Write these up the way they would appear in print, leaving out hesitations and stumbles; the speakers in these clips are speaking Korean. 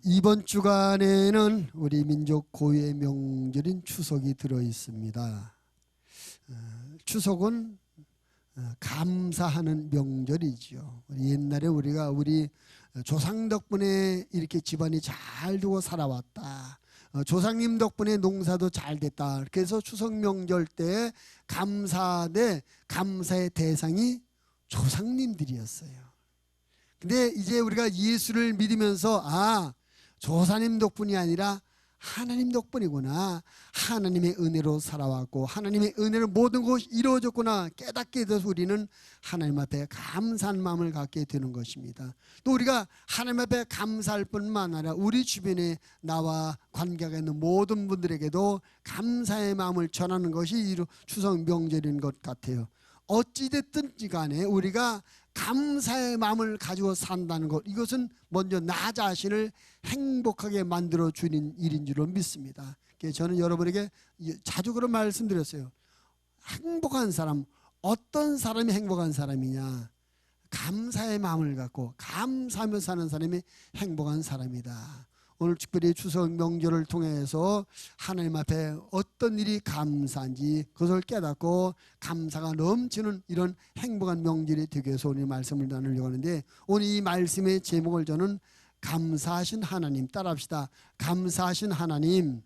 이번 주간에는 우리 민족 고유의 명절인 추석이 들어 있습니다. 추석은 감사하는 명절이죠. 옛날에 우리가 우리 조상 덕분에 이렇게 집안이 잘 두고 살아왔다. 조상님 덕분에 농사도 잘 됐다. 그래서 추석 명절 때 감사의 대상이 조상님들이었어요. 근데 이제 우리가 예수를 믿으면서 조사님 덕분이 아니라 하나님 덕분이구나. 하나님의 은혜로 살아왔고 하나님의 은혜로 모든 것이 이루어졌구나 깨닫게 돼서 우리는 하나님 앞에 감사한 마음을 갖게 되는 것입니다. 또 우리가 하나님 앞에 감사할 뿐만 아니라 우리 주변에 나와 관계가 있는 모든 분들에게도 감사의 마음을 전하는 것이 추석 명절인 것 같아요. 어찌됐든 간에 우리가 감사의 마음을 가지고 산다는 것, 이것은 먼저 나 자신을 행복하게 만들어 주는 일인 줄로 믿습니다. 저는 여러분에게 자주 그런 말씀드렸어요. 행복한 사람, 어떤 사람이 행복한 사람이냐? 감사의 마음을 갖고 감사하며 사는 사람이 행복한 사람이다. 오늘 특별히 추석 명절을 통해서 하나님 앞에 어떤 일이 감사한지 그것을 깨닫고 감사가 넘치는 이런 행복한 명절이 되기 위해서 오늘 말씀을 나누려고 하는데, 오늘 이 말씀의 제목을 저는 감사하신 하나님, 따라합시다. 감사하신 하나님.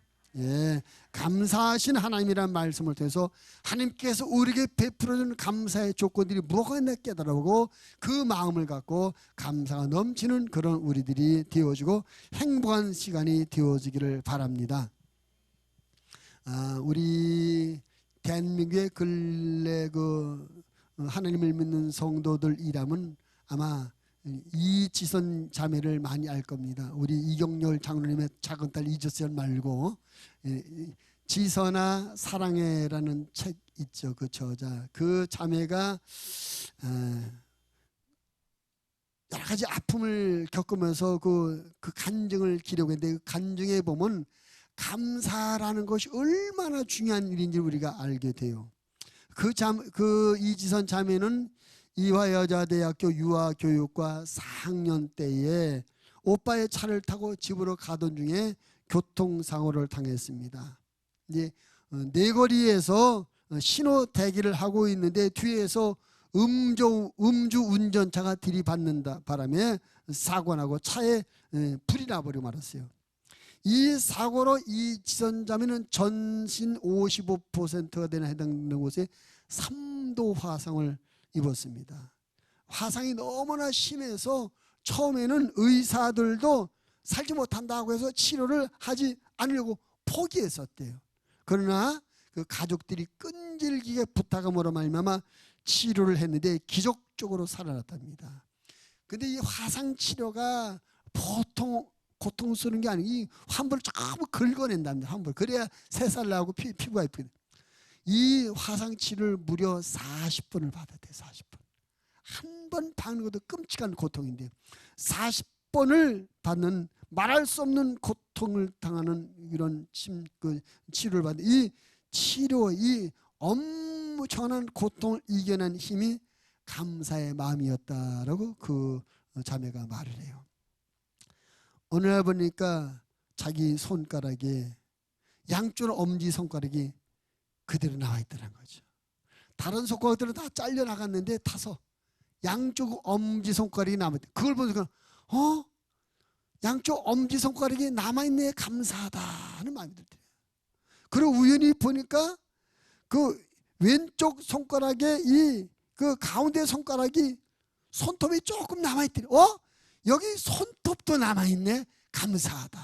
감사하신 하나님이라는 말씀을 통해서 하나님께서 우리에게 베풀어준 감사의 조건들이 뭐가 있나 깨달아보고 그 마음을 갖고 감사가 넘치는 그런 우리들이 되어지고 행복한 시간이 되어지기를 바랍니다. 우리 대한민국의 근래 하나님을 믿는 성도들이라면 아마 이지선 자매를 많이 알 겁니다. 우리 이경렬 장로님의 작은 딸 이지선 말고 지선아 사랑해라는 책 있죠. 그 저자, 그 자매가 여러 가지 아픔을 겪으면서 그 간증을 기록했는데, 그 간증에 보면 감사라는 것이 얼마나 중요한 일인지 우리가 알게 돼요. 그 이지선 자매는 이화여자대학교 유아교육과 4학년 때에 오빠의 차를 타고 집으로 가던 중에 교통사고를 당했습니다. 이제 내거리에서 신호 대기를 하고 있는데 뒤에서 음주 운전차가 들이받는 바람에 사고 나고 차에 불이 나버리고 말았어요. 이 사고로 이 지선자매는 전신 55%가 되는 해당되는 곳에 3도 화상을 입었습니다. 화상이 너무나 심해서 처음에는 의사들도 살지 못한다고 해서 치료를 하지 않으려고 포기했었대요. 그러나 그 가족들이 끈질기게 부탁함으로 말미암아 치료를 했는데 기적적으로 살아났답니다. 근데 이 화상 치료가 보통 고통스러운 게 아니고 이 환부를 전부 긁어낸답니다. 환부. 그래야 새살 나고 피부가 예쁘거든요. 이 화상 치료를 무려 40분을 받았대요. 40분. 한 번 받는 것도 끔찍한 고통인데 40번을 받는 말할 수 없는 고통을 당하는 이런 치료를 받는 이 치료, 이 엄청난 고통을 이겨낸 힘이 감사의 마음이었다라고 그 자매가 말을 해요. 어느 날 보니까 자기 손가락에 양쪽 엄지손가락이 그대로 나와 있더란 거죠. 다른 손가락들은 다 잘려 나갔는데 타서 양쪽 엄지손가락이 남았대. 그걸 보니까 양쪽 엄지손가락이 남아있네, 감사하다 하는 마음이 들대요. 그리고 우연히 보니까 그 왼쪽 손가락에 그 가운데 손가락이 손톱이 조금 남아있더래. 여기 손톱도 남아있네, 감사하다.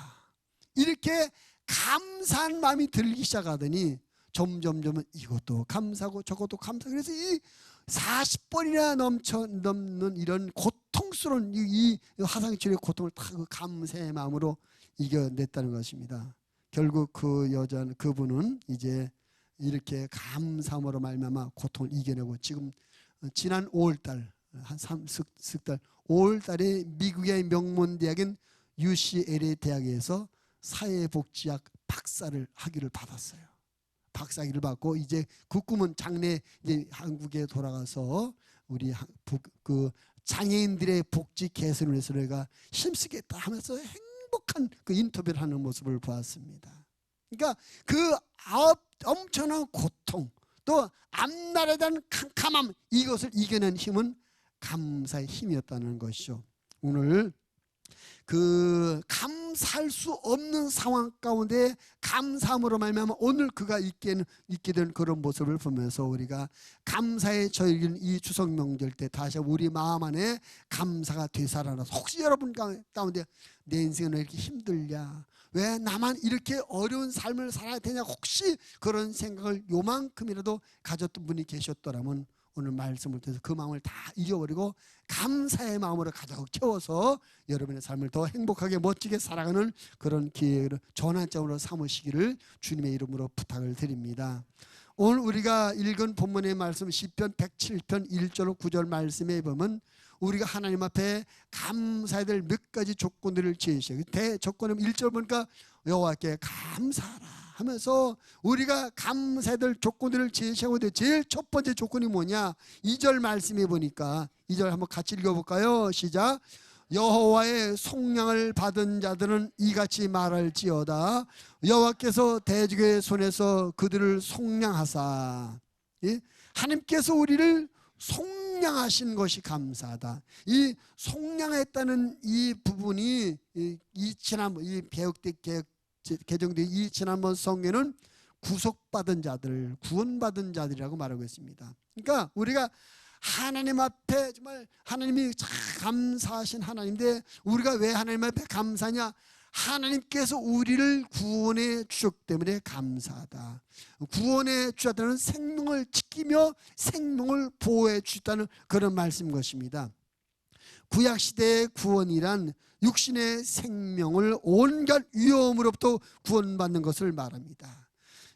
이렇게 감사한 마음이 들기 시작하더니 점점 이것도 감사하고 저것도 감사하고, 그래서 이 40번이나 넘는 이런 고통스러운 이 화상치료의 고통을 다 그 감사의 마음으로 이겨냈다는 것입니다. 결국 그분은 이제 이렇게 감사함으로 말미암아 고통을 이겨내고 지금 지난 5월달 한 3달 5월달에 미국의 명문 대학인 UCLA 대학에서 사회복지학 박사를 학위를 받았어요. 박사학위를 받고 이제 그 꿈은 장래 이제 한국에 돌아가서 우리 그 장애인들의 복지 개선을 위해서 내가 힘쓰겠다 하면서 행복한 그 인터뷰를 하는 모습을 보았습니다. 그러니까 그 엄청난 고통, 또 앞날에 대한 캄캄함, 이것을 이겨낸 힘은 감사의 힘이었다는 것이죠. 오늘 그 감사할 수 없는 상황 가운데 감사함으로 말미암아 오늘 그가 있게 된 그런 모습을 보면서 우리가 감사의 저희는 이 추석 명절 때 다시 우리 마음 안에 감사가 되살아나서, 혹시 여러분 가운데 내 인생은 왜 이렇게 힘들냐, 왜 나만 이렇게 어려운 삶을 살아야 되냐, 혹시 그런 생각을 요만큼이라도 가졌던 분이 계셨더라면 오늘 말씀을 통해서 그 마음을 다 잊어버리고 감사의 마음으로 가득 채워서 여러분의 삶을 더 행복하게 멋지게 살아가는 그런 기회를 전환점으로 삼으시기를 주님의 이름으로 부탁을 드립니다. 오늘 우리가 읽은 본문의 말씀 시편 107편 1절 9절 말씀에 보면 우리가 하나님 앞에 감사해야 될 몇 가지 조건들을 제시해요. 대조건은 1절 보니까 여호와께 감사하라 하면서 우리가 감사해야 될 조건들을 제시하고 있는데, 제일 첫 번째 조건이 뭐냐, 2절 말씀에 보니까 2절 한번 같이 읽어볼까요? 시작. 여호와의 속량을 받은 자들은 이같이 말할지어다. 여호와께서 대적의 손에서 그들을 속량하사. 예? 하나님께서 우리를 속량하신 것이 감사하다. 이 속량했다는 이 부분이 지난번 이 개정된 이 지난번 성경에는 구속받은 자들, 구원받은 자들이라고 말하고 있습니다. 그러니까 우리가 하나님 앞에 정말 하나님이 감사하신 하나님인데, 우리가 왜 하나님 앞에 감사하냐? 하나님께서 우리를 구원해 주셨기 때문에 감사하다. 구원해 주셨다는 생명을 지키며 생명을 보호해 주셨다는 그런 말씀인 것입니다. 구약시대의 구원이란 육신의 생명을 온갖 위험으로부터 구원받는 것을 말합니다.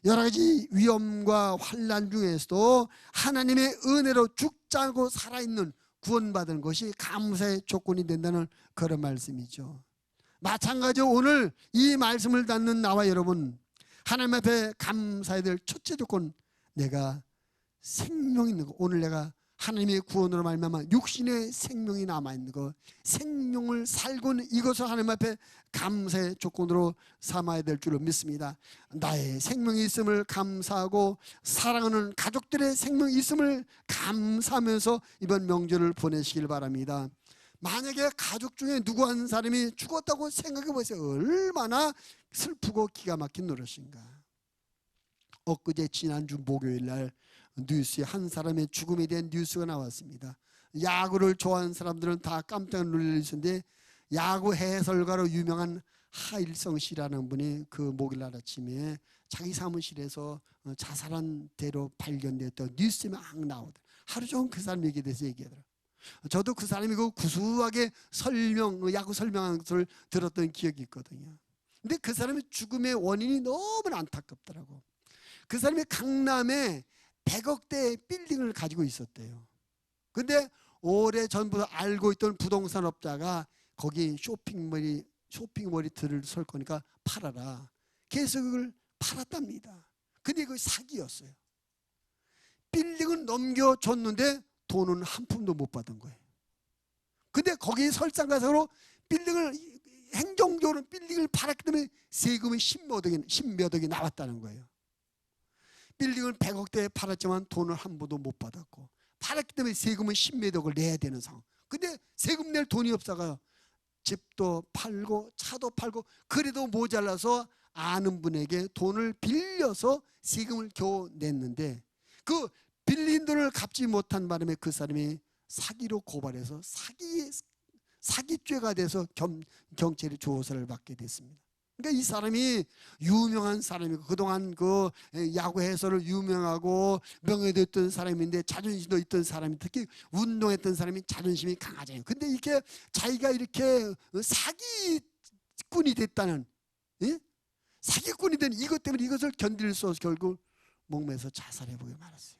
여러 가지 위험과 환난 중에서도 하나님의 은혜로 죽지 않고 살아있는 구원받은 것이 감사의 조건이 된다는 그런 말씀이죠. 마찬가지로 오늘 이 말씀을 듣는 나와 여러분, 하나님 앞에 감사해야 될 첫째 조건, 내가 생명 있는 거, 오늘 내가 하나님의 구원으로 말미암아 육신의 생명이 남아있는 것, 생명을 살고 있는 이것을 하나님 앞에 감사의 조건으로 삼아야 될 줄로 믿습니다. 나의 생명이 있음을 감사하고 사랑하는 가족들의 생명이 있음을 감사하면서 이번 명절을 보내시길 바랍니다. 만약에 가족 중에 누구 한 사람이 죽었다고 생각해 보세요. 얼마나 슬프고 기가 막힌 노릇인가. 엊그제 지난주 목요일 날 뉴스에 한 사람의 죽음에 대한 뉴스가 나왔습니다. 야구를 좋아하는 사람들은 다 깜짝 놀랐는데, 야구 해설가로 유명한 하일성 씨라는 분이 그 목요일 날 아침에 자기 사무실에서 자살한 대로 발견됐던 뉴스에 막 나오더라고요. 하루 종일 그 사람 얘기에 대해서 얘기하더라고요. 저도 그 사람이 그 구수하게 야구 설명한 것을 들었던 기억이 있거든요. 근데 그 사람의 죽음의 원인이 너무나 안타깝더라고. 그 사람이 강남에 100억대의 빌딩을 가지고 있었대요. 근데 오래전부터 알고 있던 부동산 업자가 거기 쇼핑몰이 들을 설 거니까 팔아라. 그래서 그걸 팔았답니다. 근데 그 사기였어요. 빌딩은 넘겨줬는데 돈은 한 푼도 못 받은 거예요. 근데 거기 설상가상으로 빌딩을 행정적으로 빌딩을 팔았기 때문에 세금이 10몇 억이 나왔다는 거예요. 빌딩을 100억대에 팔았지만 돈을 한 푼도 못 받았고, 팔았기 때문에 세금은 10몇 억을 내야 되는 상황. 근데 세금 낼 돈이 없어가 집도 팔고 차도 팔고 그래도 모자라서 아는 분에게 돈을 빌려서 세금을 겨우 냈는데, 그 빌린 돈을 갚지 못한 바람에 그 사람이 사기로 고발해서 사기죄가 돼서 경찰이 조사를 받게 됐습니다. 그러니까 이 사람이 유명한 사람이고 그동안 그 야구 해설을 유명하고 명예도 있던 사람인데 자존심도 있던 사람이, 특히 운동했던 사람이 자존심이 강하잖아요. 근데 이렇게 자기가 이렇게 사기꾼이 됐다는, 예? 사기꾼이 된 이것 때문에 이것을 견딜 수 없어 결국 목매서 자살해보게 말았어요.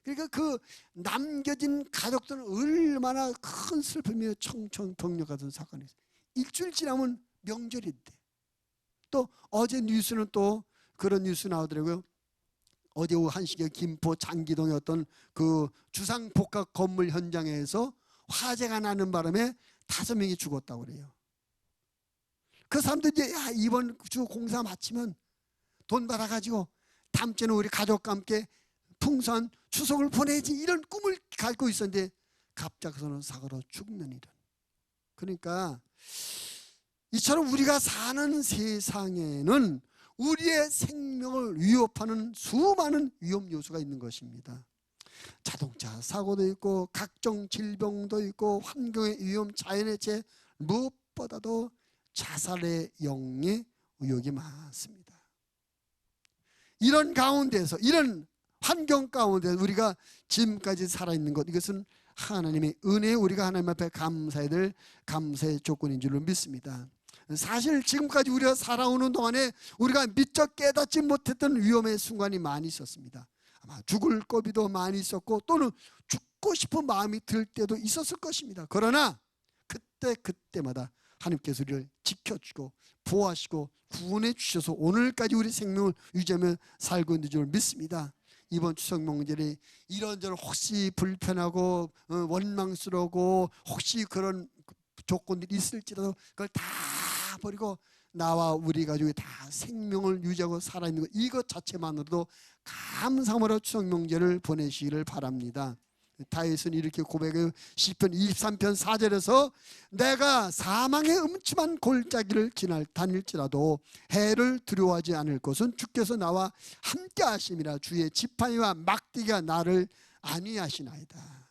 그러니까 그 남겨진 가족들은 얼마나 큰 슬픔이며 청천벽력 같은 사건이 있어요. 일주일 지나면 명절인데. 또 어제 뉴스는 또 그런 뉴스 나오더라고요. 어제 오후 1시에 김포 장기동의 어떤 그 주상복합 건물 현장에서 화재가 나는 바람에 5명이 죽었다고 그래요. 그 사람들 이제 야, 이번 주 공사 마치면 돈 받아가지고 다음 주에는 우리 가족과 함께 풍성한 추석을 보내지, 이런 꿈을 갖고 있었는데 갑작스러운 사고로 죽는 일은. 그러니까 이처럼 우리가 사는 세상에는 우리의 생명을 위협하는 수많은 위험 요소가 있는 것입니다. 자동차 사고도 있고 각종 질병도 있고 환경의 위험, 자연의 재해, 무엇보다도 자살의 영의 의혹이 많습니다. 이런 가운데서, 이런 환경 가운데 우리가 지금까지 살아있는 것, 이것은 하나님의 은혜에 우리가 하나님 앞에 감사해야 될 감사의 조건인 줄로 믿습니다. 사실 지금까지 우리가 살아오는 동안에 우리가 미처 깨닫지 못했던 위험의 순간이 많이 있었습니다. 아마 죽을 고비도 많이 있었고 또는 죽고 싶은 마음이 들 때도 있었을 것입니다. 그러나 그때마다 하나님께서 우리를 지켜주고 보호하시고 구원해 주셔서 오늘까지 우리 생명을 유지하며 살고 있는 줄 믿습니다. 이번 추석 명절에 이런저런 혹시 불편하고 원망스러우고 혹시 그런 조건들이 있을지라도 그걸 다 버리고 나와 우리 가족이 다 생명을 유지하고 살아있는 것, 이것 자체만으로도 감사함으로 추석 명절을 보내시기를 바랍니다. 다윗은 이렇게 고백해요. 시편 23편 4절에서 내가 사망의 음침한 골짜기를 다닐지라도 해를 두려워하지 않을 것은 주께서 나와 함께 하심이라. 주의 지팡이와 막대기가 나를 안위하시나이다.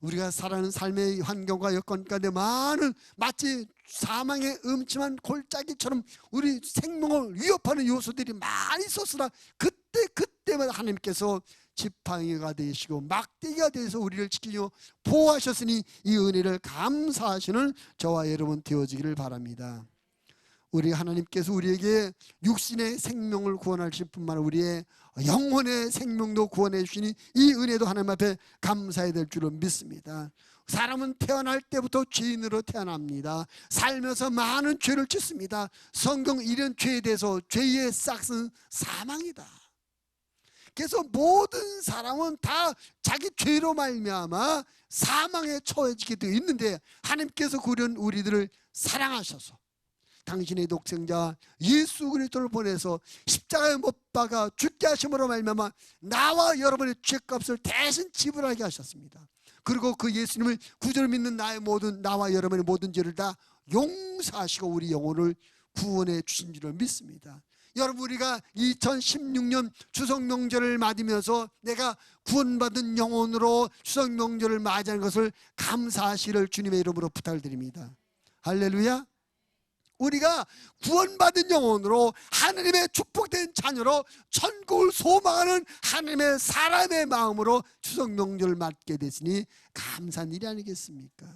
우리가 살아가는 삶의 환경과 여건 가운데 많은 마치 사망의 음침한 골짜기처럼 우리 생명을 위협하는 요소들이 많이 있었으나 그때마다 하나님께서 지팡이가 되시고 막대기가 되어서 우리를 지키고 보호하셨으니 이 은혜를 감사하시는 저와 여러분 되어지기를 바랍니다. 우리 하나님께서 우리에게 육신의 생명을 구원하실 뿐만 아니라 우리의 영혼의 생명도 구원해 주시니 이 은혜도 하나님 앞에 감사해야 될 줄로 믿습니다. 사람은 태어날 때부터 죄인으로 태어납니다. 살면서 많은 죄를 짓습니다. 성경 이런 죄에 대해서 죄의 싹은 사망이다. 그래서 모든 사람은 다 자기 죄로 말미암아 사망에 처해지게 되어 있는데 하나님께서 그런 우리들을 사랑하셔서 당신의 독생자 예수 그리스도를 보내서 십자가에 못 박아 죽게 하심으로 말미암아 나와 여러분의 죄값을 대신 지불하게 하셨습니다. 그리고 그 예수님을 구주로 믿는 나와 여러분의 모든 죄를 다 용서하시고 우리 영혼을 구원해 주신 줄을 믿습니다. 여러분, 우리가 2016년 추석 명절을 맞으면서 내가 구원받은 영혼으로 추석 명절을 맞이하는 것을 감사하시기를 주님의 이름으로 부탁을 드립니다. 할렐루야. 우리가 구원받은 영혼으로 하나님의 축복된 자녀로 천국을 소망하는 하나님의 사람의 마음으로 추석 명절을 맞게 되시니 감사한 일이 아니겠습니까?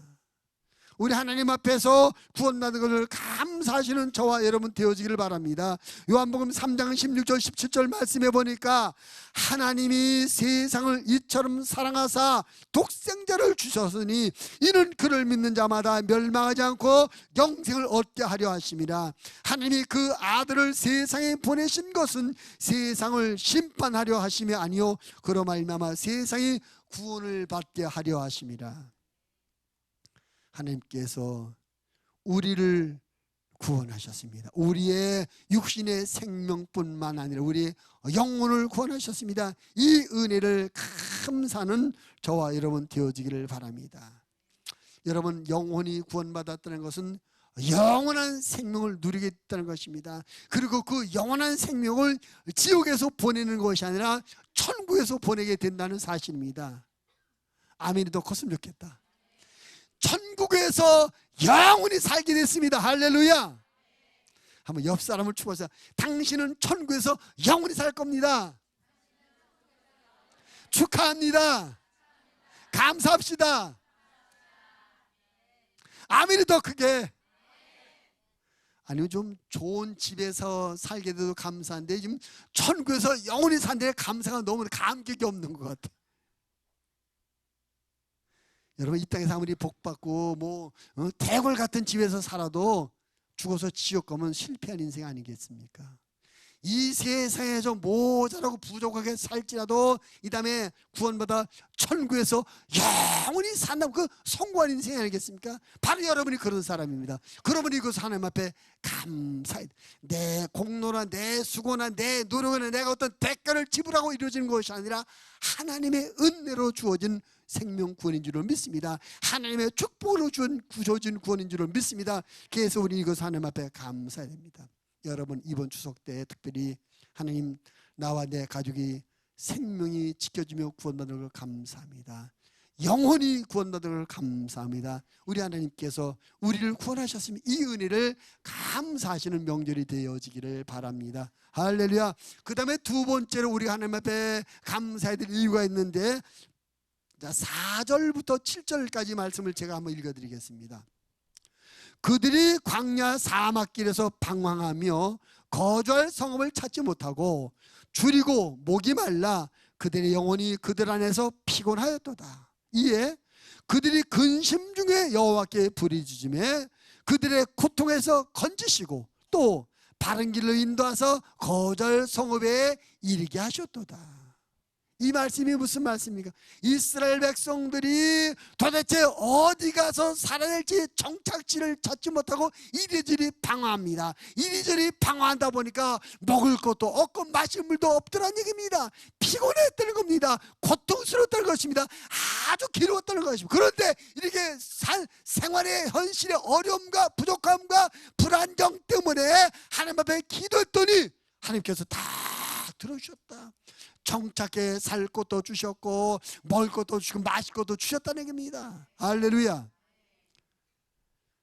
우리 하나님 앞에서 구원받은 것을 감사하시는 저와 여러분 되어지기를 바랍니다. 요한복음 3장 16절 17절 말씀해 보니까 하나님이 세상을 이처럼 사랑하사 독생자를 주셨으니 이는 그를 믿는 자마다 멸망하지 않고 영생을 얻게 하려 하심이라. 하나님이 그 아들을 세상에 보내신 것은 세상을 심판하려 하심이 아니요 그로 말미암아 세상이 구원을 받게 하려 하심이라. 하나님께서 우리를 구원하셨습니다. 우리의 육신의 생명뿐만 아니라 우리의 영혼을 구원하셨습니다. 이 은혜를 감사하는 저와 여러분 되어지기를 바랍니다. 여러분, 영혼이 구원받았다는 것은 영원한 생명을 누리게 됐다는 것입니다. 그리고 그 영원한 생명을 지옥에서 보내는 것이 아니라 천국에서 보내게 된다는 사실입니다. 아멘이 더 컸으면 좋겠다. 천국에서 영원히 살게 됐습니다. 할렐루야. 한번 옆 사람을 축복하세요. 당신은 천국에서 영원히 살 겁니다. 축하합니다. 감사합시다. 아멘이 더 크게. 아니면 좀 좋은 집에서 살게 돼도 감사한데 지금 천국에서 영원히 산데 감사가 너무 감격이 없는 것 같아요. 여러분, 이 땅에서 아무리 복받고 대궐 같은 집에서 살아도 죽어서 지옥 가면 실패한 인생 아니겠습니까? 이 세상에서 모자라고 부족하게 살지라도 이 다음에 구원받아 천국에서 영원히 산다고 그 성공한 인생이 아니겠습니까? 바로 여러분이 그런 사람입니다. 그러므로 이것을 하나님 앞에 감사해. 내 공로나 내 수고나 내 노력이나 내가 어떤 대가를 지불하고 이루어지는 것이 아니라 하나님의 은혜로 주어진 생명 구원인 줄로 믿습니다. 하나님의 축복으로 주어진 구원인 줄로 믿습니다. 그래서 우리 이것을 하나님 앞에 감사해야 됩니다. 여러분, 이번 추석 때 특별히 하나님, 나와 내 가족이 생명이 지켜지며 구원받는 걸 감사합니다. 영원히 구원받는 걸 감사합니다. 우리 하나님께서 우리를 구원하셨으면 이 은혜를 감사하시는 명절이 되어지기를 바랍니다. 할렐루야. 그 다음에 두 번째로 우리 하나님 앞에 감사해야 될 이유가 있는데, 자, 4절부터 7절까지 말씀을 제가 한번 읽어드리겠습니다. 그들이 광야 사막길에서 방황하며 거주할 성읍을 찾지 못하고 줄이고 목이 말라 그들의 영혼이 그들 안에서 피곤하였도다. 이에 그들이 근심 중에 여호와께 부르짖으매 그들의 고통에서 건지시고 또 바른 길로 인도하사 거주할 성읍에 이르게 하셨도다. 이 말씀이 무슨 말씀입니까? 이스라엘 백성들이 도대체 어디 가서 살아야 될지 정착지를 찾지 못하고 이리저리 방황합니다. 이리저리 방황하다 보니까 먹을 것도 없고 마실 물도 없더란 얘기입니다. 피곤했다는 겁니다. 고통스러웠다는 것입니다. 아주 괴로웠다는 것입니다. 그런데 이렇게 생활의 현실의 어려움과 부족함과 불안정 때문에 하나님 앞에 기도했더니 하나님께서 다 들어주셨다. 정착해 살 것도 주셨고 먹을 것도 주시고 마실 것도 주셨다는 얘기입니다. 할렐루야.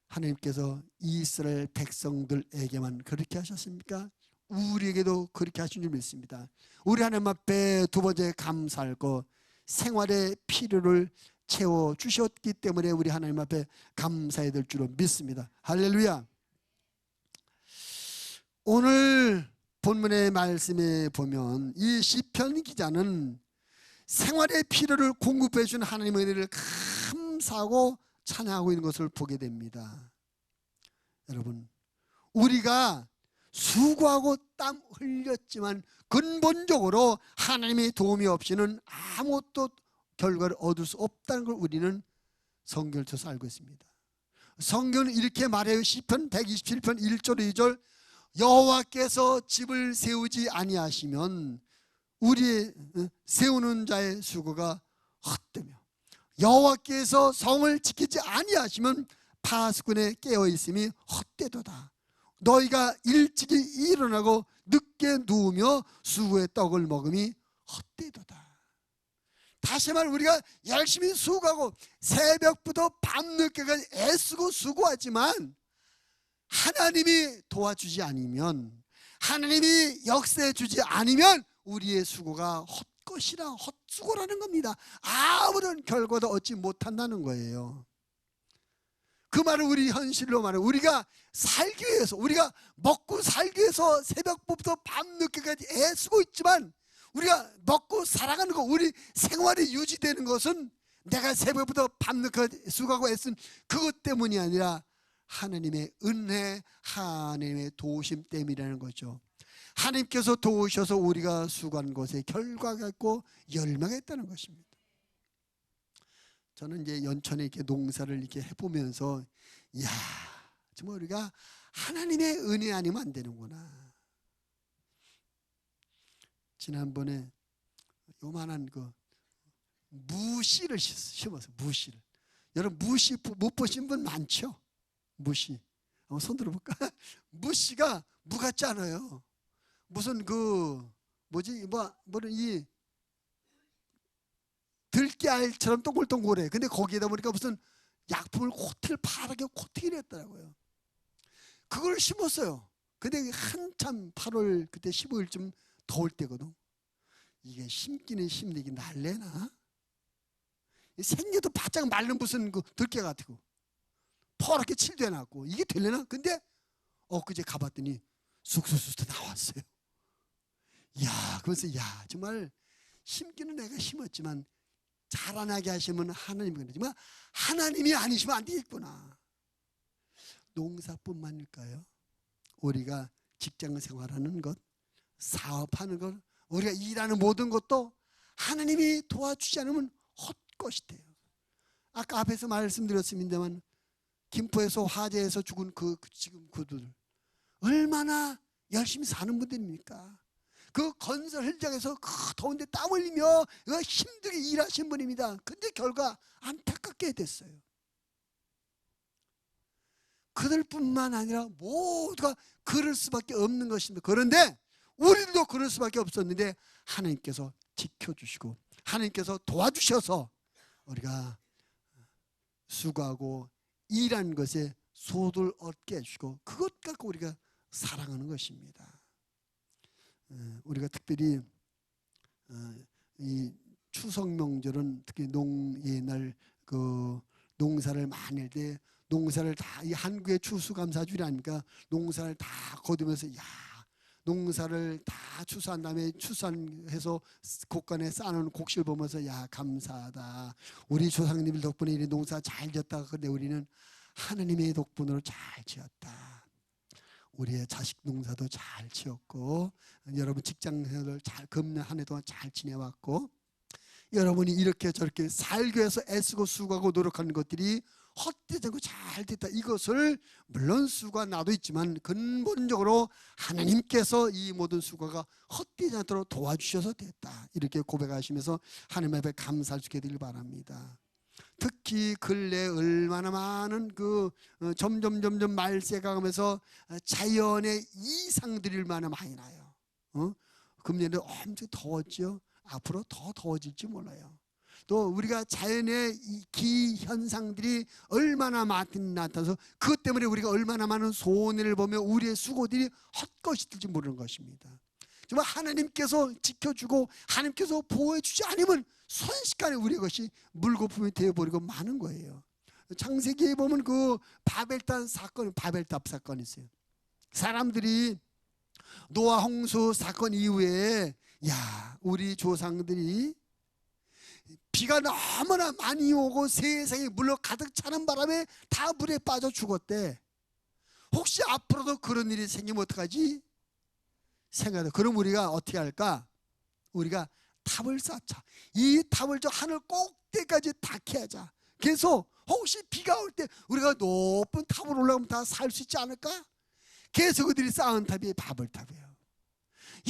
하나님께서 이스라엘 백성들에게만 그렇게 하셨습니까? 우리에게도 그렇게 하신 줄 믿습니다. 우리 하나님 앞에 두 번째 감사할 것, 생활의 필요를 채워주셨기 때문에 우리 하나님 앞에 감사해야 될 줄로 믿습니다. 할렐루야. 오늘 본문의 말씀에 보면 이 시편 기자는 생활의 필요를 공급해 준 하나님의 은혜를 감사하고 찬양하고 있는 것을 보게 됩니다. 여러분, 우리가 수고하고 땀 흘렸지만 근본적으로 하나님의 도움이 없이는 아무것도 결과를 얻을 수 없다는 걸 우리는 성경을 통해서 알고 있습니다. 성경은 이렇게 말해요. 시편 127편 1절 2절 여호와께서 집을 세우지 아니하시면 우리 세우는 자의 수고가 헛되며 여호와께서 성을 지키지 아니하시면 파수꾼의 깨어있음이 헛되도다. 너희가 일찍이 일어나고 늦게 누우며 수고의 떡을 먹음이 헛되도다. 다시 말, 우리가 열심히 수고하고 새벽부터 밤늦게까지 애쓰고 수고하지만 하나님이 도와주지 않으면, 하나님이 역사해 주지 않으면 우리의 수고가 헛것이라 헛수고라는 겁니다. 아무런 결과도 얻지 못한다는 거예요. 그 말을 우리 현실로 말해, 우리가 살기 위해서, 우리가 먹고 살기 위해서 새벽부터 밤늦게까지 애쓰고 있지만 우리가 먹고 살아가는 거, 우리 생활이 유지되는 것은 내가 새벽부터 밤늦게 수고하고 애쓴 그것 때문이 아니라 하나님의 은혜, 하나님의 도우심 때문이라는 거죠. 하나님께서 도우셔서 우리가 수고한 것에 결과가 있고 열매가 있다는 것입니다. 저는 이제 연천에 이렇게 농사를 이렇게 해보면서, 이야, 정말 우리가 하나님의 은혜 아니면 안 되는구나. 지난번에 요만한 그 무씨를 심었어요. 무씨를. 여러분, 무씨 못 보신 분 많죠? 무씨. 한번 손 들어볼까? 무씨가 무 같지 않아요. 무슨 그 뭐지, 뭐는 이 들깨알처럼 동글동글해. 근데 거기에다 보니까 무슨 약품을 코트를 파랗게 코팅을 했더라고요. 그걸 심었어요. 근데 한참 8월 그때 15일쯤 더울 때거든. 이게 심기는 심리기 날래나? 생겨도 바짝 말른 무슨 그 들깨 같고 퍼렇게 칠돼놨고 이게 될래나? 근데 엊그제 가봤더니 쑥쑥쑥 나왔어요. 야, 그래서 야, 정말 심기는 내가 심었지만 자라나게 하시면 하나님이거든요. 하나님이 아니시면 안 되겠구나. 농사뿐만일까요? 우리가 직장 생활하는 것, 사업하는 것, 우리가 일하는 모든 것도 하나님이 도와주지 않으면 헛것이 돼요. 아까 앞에서 말씀드렸습니다만 김포에서 화재에서 죽은 지금 그들 얼마나 열심히 사는 분들입니까? 그 건설 현장에서 그 더운데 땀 흘리며 힘들게 일하신 분입니다. 근데 결과 안타깝게 됐어요. 그들뿐만 아니라 모두가 그럴 수밖에 없는 것입니다. 그런데 우리도 그럴 수밖에 없었는데 하나님께서 지켜주시고 하나님께서 도와주셔서 우리가 수고하고 일한 것에 소득을 얻게 해주시고 그것 갖고 우리가 사랑하는 것입니다. 우리가 특별히 이 추석 명절은 특히 옛날 그 농사를 많이 할 때 농사를 다 이 한국의 추수감사주일 아닙니까? 농사를 다 거두면서 농사를 다 추수한 다음에 추수해서 곳간에 쌓아놓은 곡식을 보면서 감사하다. 우리 조상님들 덕분에 이 농사 잘 지었다. 그런데 우리는 하나님의 덕분으로 잘 지었다. 우리의 자식 농사도 잘 지었고 여러분 직장생활을 잘 금년 한 해 동안 잘 지내왔고 여러분이 이렇게 저렇게 살기 위해서 애쓰고 수고하고 노력하는 것들이 헛되지 않고 잘 됐다. 이것을 물론 수고가 나도 있지만 근본적으로 하나님께서 이 모든 수고가 헛되지 않도록 도와주셔서 됐다. 이렇게 고백하시면서 하나님 앞에 감사할 수 있게 되길 바랍니다. 특히 근래 얼마나 많은 점점 말세가 가면서 자연의 이상들이 얼마나 많이 나요. 금년에 엄청 더웠죠. 앞으로 더 더워질지 몰라요. 또 우리가 자연의 이 기현상들이 얼마나 많이 나타나서 그것 때문에 우리가 얼마나 많은 손해를 보며 우리의 수고들이 헛것이 될지 모르는 것입니다. 정말 하나님께서 지켜주고 하나님께서 보호해주지 않으면 순식간에 우리의 것이 물거품이 되어버리고 마는 거예요. 창세기에 보면 그 바벨탑 사건이 있어요. 사람들이 노아 홍수 사건 이후에 우리 조상들이 비가 너무나 많이 오고 세상에 물로 가득 차는 바람에 다 물에 빠져 죽었대. 혹시 앞으로도 그런 일이 생기면 어떡하지? 생각해. 그럼 우리가 어떻게 할까? 우리가 탑을 쌓자. 이 탑을 저 하늘 꼭대기까지 닿게 하자. 그래서 혹시 비가 올 때 우리가 높은 탑으로 올라가면 다 살 수 있지 않을까? 그래서 그들이 쌓은 탑이 바벨탑이에요.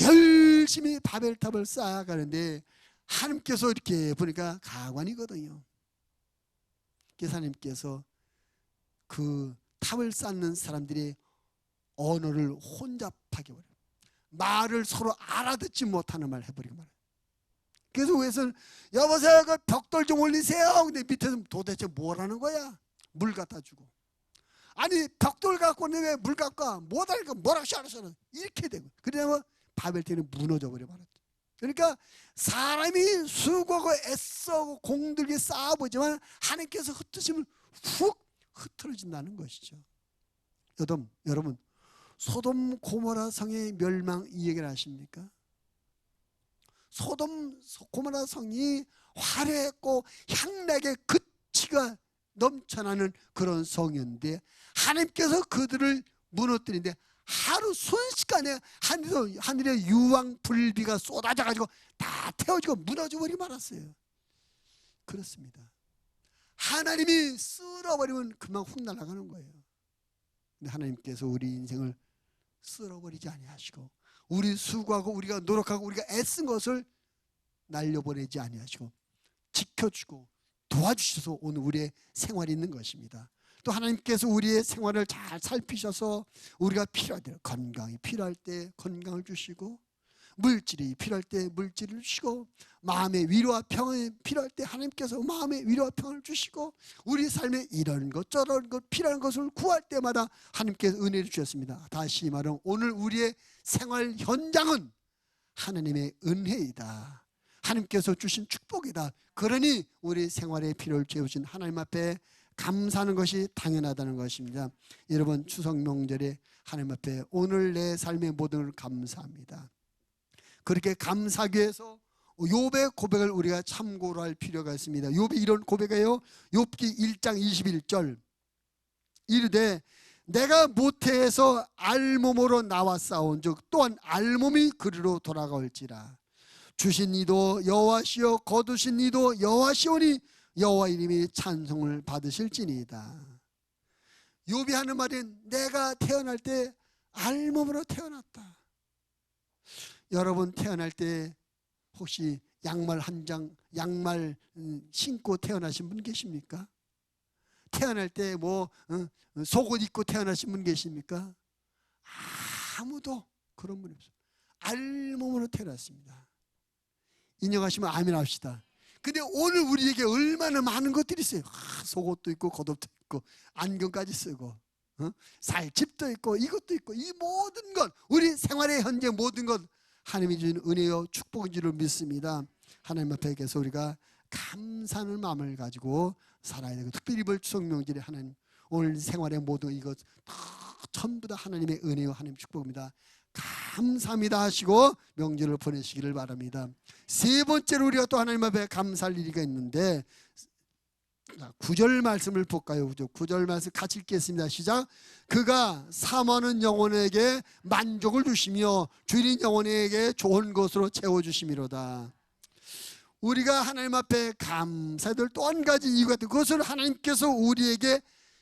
열심히 바벨탑을 쌓아가는데 하나님께서 이렇게 보니까 가관이거든요. 그래서 하나님께서 그 탑을 쌓는 사람들이 언어를 혼잡하게 버려요. 말을 서로 알아듣지 못하는 말을 해버리고 말해요. 그래서 위에서는 여보세요, 그 벽돌 좀 올리세요. 근데 밑에서 도대체 뭐라는 거야? 물 갖다 주고. 아니 벽돌 갖고 왜 물 갖고 와? 못하니까 뭐라고 알아서는 이렇게 되고. 그러면 바벨탑이 무너져 버려 말았죠. 그러니까 사람이 수고하고 애써고 공들게 쌓아보지만 하나님께서 흩으시면 훅 흩어진다는 것이죠. 여러분 소돔 고모라 성의 멸망 이 얘기를 아십니까? 소돔 고모라 성이 화려했고 향락의 그치가 넘쳐나는 그런 성이었는데 하나님께서 그들을 무너뜨리는데 하루 순식간에 하늘에 유황 불비가 쏟아져가지고 다 태워지고 무너져버리고 말았어요. 그렇습니다. 하나님이 쓸어버리면 금방 훅 날아가는 거예요. 근데 하나님께서 우리 인생을 쓸어버리지 아니하시고 우리 수고하고 우리가 노력하고 우리가 애쓴 것을 날려보내지 아니하시고 지켜주고 도와주셔서 오늘 우리의 생활이 있는 것입니다. 또 하나님께서 우리의 생활을 잘 살피셔서 우리가 필요할 때 건강이 필요할 때 건강을 주시고 물질이 필요할 때 물질을 주시고 마음의 위로와 평안이 필요할 때 하나님께서 마음의 위로와 평안을 주시고 우리 삶에 이런 것 저런 것 필요한 것을 구할 때마다 하나님께서 은혜를 주셨습니다. 다시 말하면 오늘 우리의 생활 현장은 하나님의 은혜이다. 하나님께서 주신 축복이다. 그러니 우리 생활의 필요를 채우신 하나님 앞에 감사하는 것이 당연하다는 것입니다. 여러분 추석 명절에 하나님 앞에 오늘 내 삶의 모든 걸 감사합니다. 그렇게 감사하기 위해서 욥의 고백을 우리가 참고로 할 필요가 있습니다. 욥이 이런 고백이에요. 욥기 1장 21절 이르되 내가 모태에서 알몸으로 나와 싸운즉 또한 알몸이 그리로 돌아갈지라. 주신 이도 여호와시요 거두신 이도 여호와시오니 여호와 이름이 찬송을 받으실지니이다. 욥이 하는 말은 내가 태어날 때 알몸으로 태어났다. 여러분 태어날 때 혹시 양말 양말 신고 태어나신 분 계십니까? 태어날 때 속옷 입고 태어나신 분 계십니까? 아무도 그런 분이 없어요. 알몸으로 태어났습니다. 인정하시면 아멘 합시다. 근데 오늘 우리에게 얼마나 많은 것들이 있어요. 속옷도 있고 겉옷도 있고 안경까지 쓰고 살집도 있고 이것도 있고 이 모든 것 우리 생활의 현재 모든 것 하나님이 주신 은혜요 축복인 줄을 믿습니다. 하나님 앞에 계서 우리가 감사하는 마음을 가지고 살아야 되고 특별히 이번 추석 명절에 하나님 오늘 생활의 모든 이것 전부 다 하나님의 은혜요 하나님 축복입니다. 감사합니다 하시고 명절을 보내시기를 바랍니다. 세 번째로 우리가 또 하나님 앞에 감사할 일이 있는데 9절 말씀을 볼까요? 9절 말씀 같이 읽겠습니다. 시작. 그가 사모하는 영혼에게 만족을 주시며 줄인 영혼에게 좋은 것으로 채워주심이로다. 우리가 하나님 앞에 감사될 또 한 가지 이유가 있다. 그것을 하나님께서 우리에게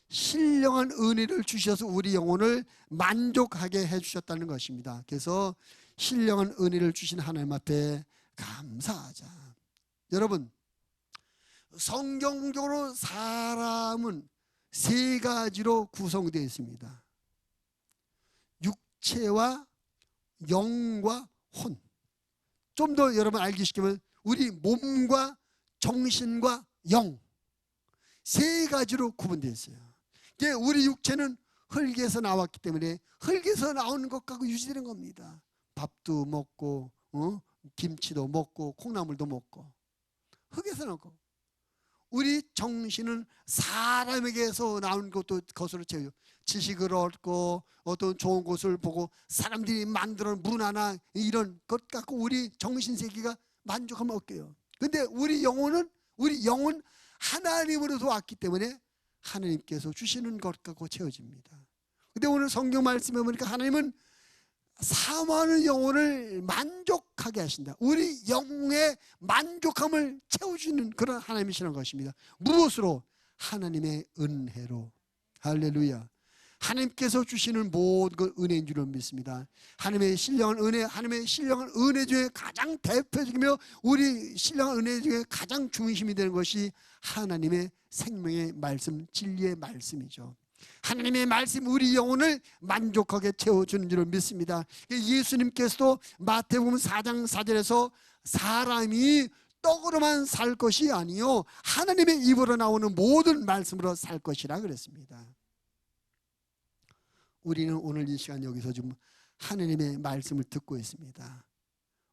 신령한 은혜를 주셔서 우리 영혼을 만족하게 해주셨다는 것입니다. 그래서 신령한 은혜를 주신 하나님 앞에 감사하자. 여러분 성경적으로 사람은 세 가지로 구성되어 있습니다. 육체와 영과 혼. 좀 더 여러분 알기 쉽게 우리 몸과 정신과 영 세 가지로 구분되어 있어요. 우리 육체는 흙에서 나왔기 때문에 흙에서 나오는 것 갖고 유지되는 겁니다. 밥도 먹고 김치도 먹고 콩나물도 먹고 흙에서 나오고, 우리 정신은 사람에게서 나온 것으로 채워요. 지식을 얻고 어떤 좋은 것을 보고 사람들이 만들어 문화나 이런 것 갖고 우리 정신세계가 만족하면 얻게요. 근데 우리 영혼 하나님으로서 왔기 때문에 하나님께서 주시는 것 갖고 채워집니다. 근데 오늘 성경 말씀에 보니까 하나님은 사모하는 영혼을 만족하게 하신다. 우리 영의 만족함을 채워주는 그런 하나님이시라는 것입니다. 무엇으로? 하나님의 은혜로. 할렐루야. 하나님께서 주시는 모든 것 은혜인 줄로 믿습니다. 하나님의 신령한 은혜, 하나님의 신령한 은혜 중에 가장 대표적이며 우리 신령한 은혜 중에 가장 중심이 되는 것이 하나님의 생명의 말씀, 진리의 말씀이죠. 하나님의 말씀 우리 영혼을 만족하게 채워주는 줄을 믿습니다. 예수님께서도 마태복음 4장 4절에서 사람이 떡으로만 살 것이 아니요 하나님의 입으로 나오는 모든 말씀으로 살 것이라 그랬습니다. 우리는 오늘 이 시간 여기서 지금 하나님의 말씀을 듣고 있습니다.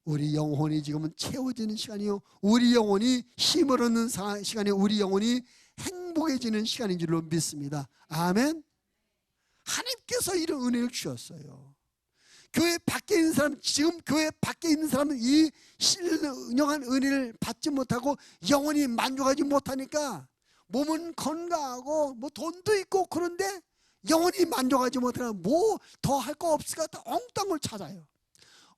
우리 영혼이 지금은 채워지는 시간이요, 우리 영혼이 힘을 얻는 시간이, 우리 영혼이 행복해지는 시간인 줄로 믿습니다. 아멘. 하나님께서 이런 은혜를 주셨어요. 교회 밖에 있는 사람, 지금 교회 밖에 있는 사람은 이 신령한 은혜를 받지 못하고 영혼이 만족하지 못하니까 몸은 건강하고 돈도 있고 그런데 영혼이 만족하지 못하면 뭐 더 할 거 없으니까 엉뚱한 걸 찾아요.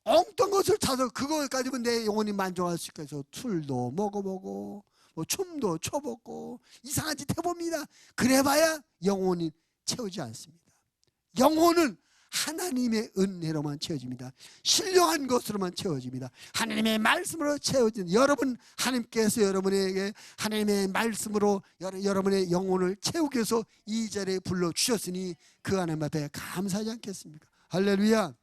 엉뚱한 것을 찾아 그걸 가지고 내 영혼이 만족할 수 있게 해서 술도 먹어보고 춤도 춰보고 이상한 짓 해봅니다. 그래봐야 영혼이 채우지 않습니다. 영혼은 하나님의 은혜로만 채워집니다. 신령한 것으로만 채워집니다. 하나님의 말씀으로 채워진 여러분, 하나님께서 여러분에게 하나님의 말씀으로 여러분의 영혼을 채우기 위해서 이 자리에 불러주셨으니 그 하나님 앞에 감사하지 않겠습니까? 할렐루야.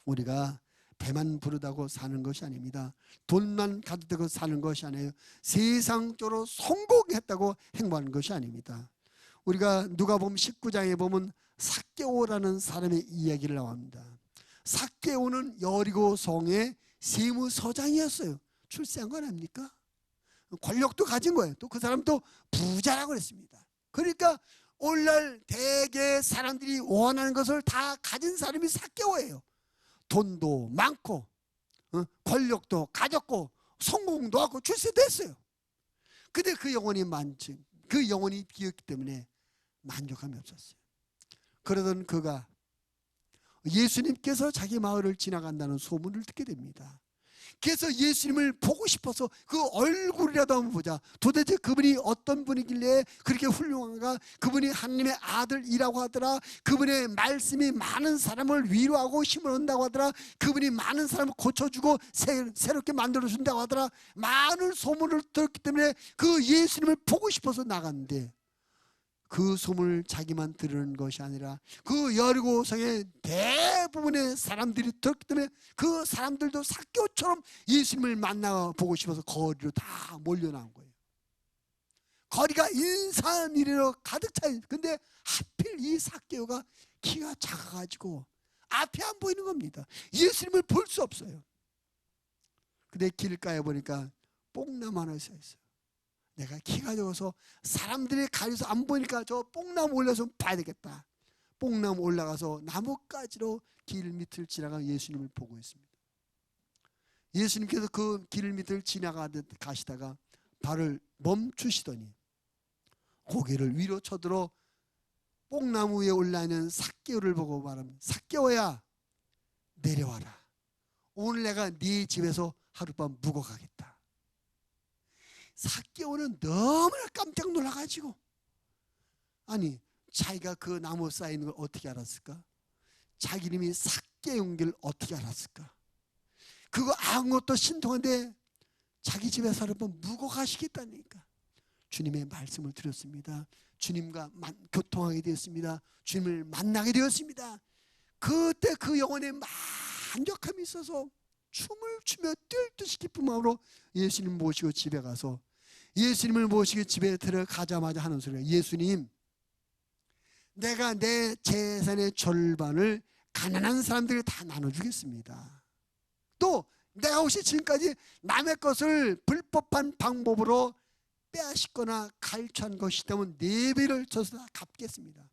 우리가 배만 부르다고 사는 것이 아닙니다. 돈만 가득하고 사는 것이 아니에요. 세상적으로 성공했다고 행복하는 것이 아닙니다. 우리가 누가복음 19장에 보면 삭개오라는 사람의 이야기를 나옵니다. 삭개오는 여리고 성의 세무서장이었어요. 출세한 건 아닙니까? 권력도 가진 거예요. 또 그 사람도 부자라고 그랬습니다. 그러니까 오늘날 대개 사람들이 원하는 것을 다 가진 사람이 삭개오예요. 돈도 많고 권력도 가졌고 성공도 하고 출세도 했어요. 근데 그 영혼이 비었기 때문에 만족함이 없었어요. 그러던 그가 예수님께서 자기 마을을 지나간다는 소문을 듣게 됩니다. 그래서 예수님을 보고 싶어서 그 얼굴이라도 한번 보자. 도대체 그분이 어떤 분이길래 그렇게 훌륭한가? 그분이 하나님의 아들이라고 하더라. 그분의 말씀이 많은 사람을 위로하고 힘을 얻는다고 하더라. 그분이 많은 사람을 고쳐주고 새롭게 만들어준다고 하더라. 많은 소문을 들었기 때문에 그 예수님을 보고 싶어서 나갔는데, 그 소문을 자기만 들은 것이 아니라 그 여리고성의 대부분의 사람들이 들었기 때문에 그 사람들도 삭개오처럼 예수님을 만나보고 싶어서 거리로 다 몰려나온 거예요. 거리가 인산이리로 가득 차 있는데, 근데 하필 이 삭개오가 키가 작아가지고 앞이 안 보이는 겁니다. 예수님을 볼 수 없어요. 근데 길가에 보니까 뽕나무 하나 서 있어요. 내가 키가 적어서 사람들이 가려서 안 보니까 저 뽕나무 올라서 봐야 되겠다. 뽕나무 올라가서 나뭇가지로 길 밑을 지나가 예수님을 보고 있습니다. 예수님께서 그 길 밑을 지나가시다가 발을 멈추시더니 고개를 위로 쳐들어 뽕나무 위에 올라있는 삭개오를 보고 말합니다. 삭개오야, 내려와라. 오늘 내가 네 집에서 하룻밤 묵어 가겠다. 삭개오는 너무나 깜짝 놀라가지고, 아니 자기가 그 나무 쌓이는 걸 어떻게 알았을까? 자기 이름이 삭개오인 걸 어떻게 알았을까? 그거 아무것도 신통한데 자기 집에서 하룻밤 묵어 가시겠다니까. 주님의 말씀을 들었습니다. 주님과 교통하게 되었습니다. 주님을 만나게 되었습니다. 그때 그 영혼에 만족함이 있어서 춤을 추며 뛸 듯이 기쁜 마음으로 예수님 모시고 집에 가서, 예수님을 모시고 집에 들어가자마자 하는 소리가, 예수님, 내가 내 재산의 절반을 가난한 사람들에게 다 나눠주겠습니다. 또 내가 혹시 지금까지 남의 것을 불법한 방법으로 빼앗거나 갈취한 것이 있다면 4배를 줘서 다 갚겠습니다.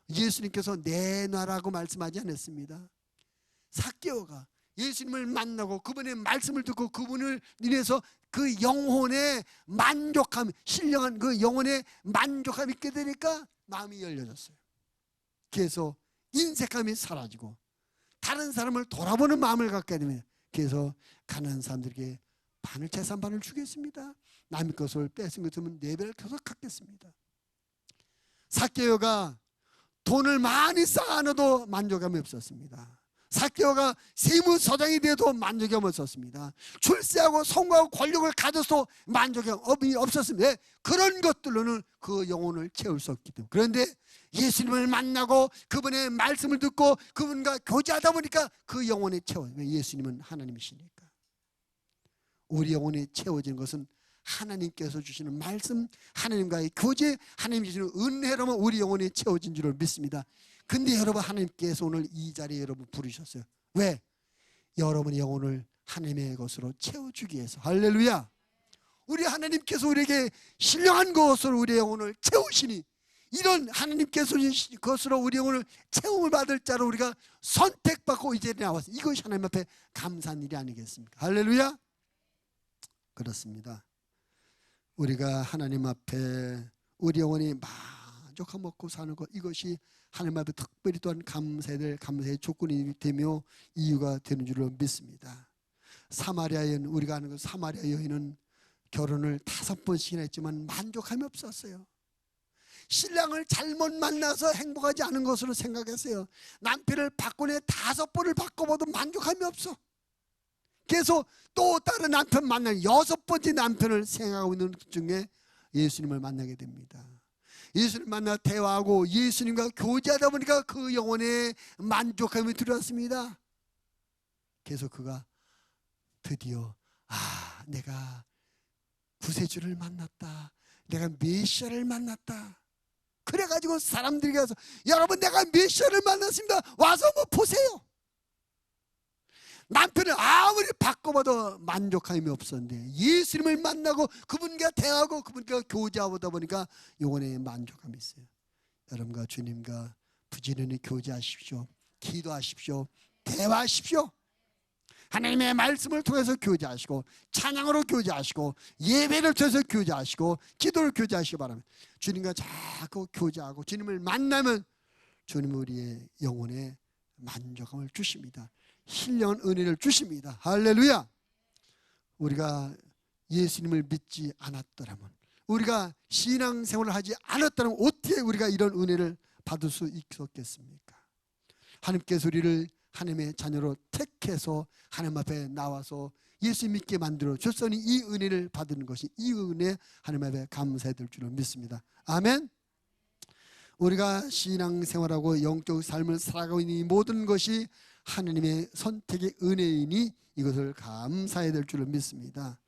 예수님께서 내놔라고 말씀하지 않았습니다. 삭개오가 예수님을 만나고 그분의 말씀을 듣고 그분을 인해서 그 영혼의 만족함, 신령한 그 영혼의 만족함이 있게 되니까 마음이 열려졌어요. 그래서 인색함이 사라지고 다른 사람을 돌아보는 마음을 갖게 되면, 그래서 가난한 사람들에게 재산 반을 주겠습니다. 남의 것을 뺏은 것이면 4배를 계속 갚겠습니다. 삭개오가 돈을 많이 쌓아놔도 만족감이 없었습니다. 삭개오가 세무서장이 돼도 만족감이 없었습니다. 출세하고 성공하고 권력을 가져서 만족감이 없었습니다. 그런 것들로는 그 영혼을 채울 수 없기 때문에. 그런데 예수님을 만나고 그분의 말씀을 듣고 그분과 교제하다 보니까 그 영혼이 채워요. 예수님은 하나님이시니까. 우리 영혼이 채워지는 것은 하나님께서 주시는 말씀, 하나님과의 교제, 하나님이 주시는 은혜로만 우리 영혼이 채워진 줄을 믿습니다. 근데 여러분, 하나님께서 오늘 이 자리에 여러분 부르셨어요. 왜? 여러분의 영혼을 하나님의 것으로 채워주기 위해서. 할렐루야. 우리 하나님께서 우리에게 신령한 것으로 우리의 영혼을 채우시니, 이런 하나님께서 주신 것으로 우리 영혼을 채움을 받을 자로 우리가 선택받고 이제 나왔어요. 이것이 하나님 앞에 감사한 일이 아니겠습니까? 할렐루야. 그렇습니다. 우리가 하나님 앞에 우리 영혼이 만족하고 먹고 사는 것, 이것이 하나님 앞에 특별히 또한 감사의 조건이 되며 이유가 되는 줄로 믿습니다. 사마리아 여인, 우리가 아는 것, 사마리아 여인은 결혼을 5번씩이나 했지만 만족함이 없었어요. 신랑을 잘못 만나서 행복하지 않은 것으로 생각했어요. 남편을 바꾸네 5번을 바꿔봐도 만족함이 없어. 그래서 또 다른 남편 만나는 6번째 남편을 생각하고 있는 중에 예수님을 만나게 됩니다. 예수님 만나 대화하고 예수님과 교제하다 보니까 그 영혼에 만족함이 들어왔습니다. 그래서 그가 드디어 내가 구세주를 만났다, 내가 메시아를 만났다. 그래가지고 사람들이 가서, 여러분 내가 메시아를 만났습니다, 와서 한번 보세요. 남편을 아무리 바꿔봐도 만족함이 없었는데 예수님을 만나고 그분과 대화하고 그분과 교제하다 보니까 영혼에 만족함이 있어요. 여러분과 주님과 부지런히 교제하십시오. 기도하십시오. 대화하십시오. 하나님의 말씀을 통해서 교제하시고 찬양으로 교제하시고 예배를 통해서 교제하시고 기도를 교제하시기 바랍니다. 주님과 자꾸 교제하고 주님을 만나면 주님 우리의 영혼에 만족함을 주십니다. 신령한 은혜를 주십니다. 할렐루야. 우리가 예수님을 믿지 않았더라면, 우리가 신앙생활을 하지 않았더라면 어떻게 우리가 이런 은혜를 받을 수 있었겠습니까? 하나님께서 우리를 하나님의 자녀로 택해서 하나님 앞에 나와서 예수 믿게 만들어 줬으니 이 은혜를 받는 것이, 이 은혜 하나님 앞에 감사해야 될 줄을 믿습니다. 아멘. 우리가 신앙생활하고 영적 삶을 살아가고 있는 이 모든 것이 하나님의 선택의 은혜이니 이것을 감사해야 될 줄을 믿습니다.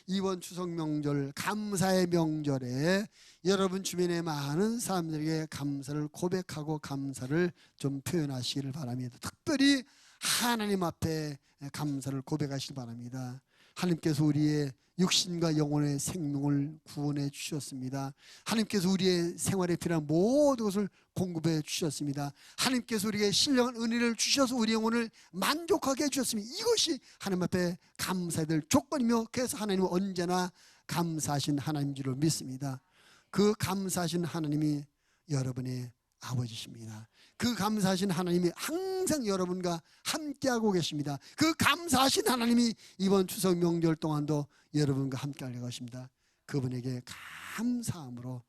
이번 추석 명절, 감사의 명절에 여러분 주변에 많은 사람들에게 감사를 고백하고 감사를 좀 표현하시기를 바랍니다. 특별히 하나님 앞에 감사를 고백하시기 바랍니다. 하나님께서 우리의 육신과 영혼의 생명을 구원해 주셨습니다. 하나님께서 우리의 생활에 필요한 모든 것을 공급해 주셨습니다. 하나님께서 우리에게 신령한 은혜를 주셔서 우리 영혼을 만족하게 해주셨습니다. 이것이 하나님 앞에 감사해야 될 조건이며, 그래서 하나님은 언제나 감사하신 하나님인 줄 믿습니다. 그 감사하신 하나님이 여러분의 아버지십니다. 그 감사하신 하나님이 항상 여러분과 함께하고 계십니다. 그 감사하신 하나님이 이번 추석 명절 동안도 여러분과 함께할 것입니다. 그분에게 감사함으로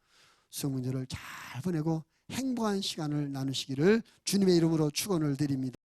수명절을 잘 보내고 행복한 시간을 나누시기를 주님의 이름으로 축원을 드립니다.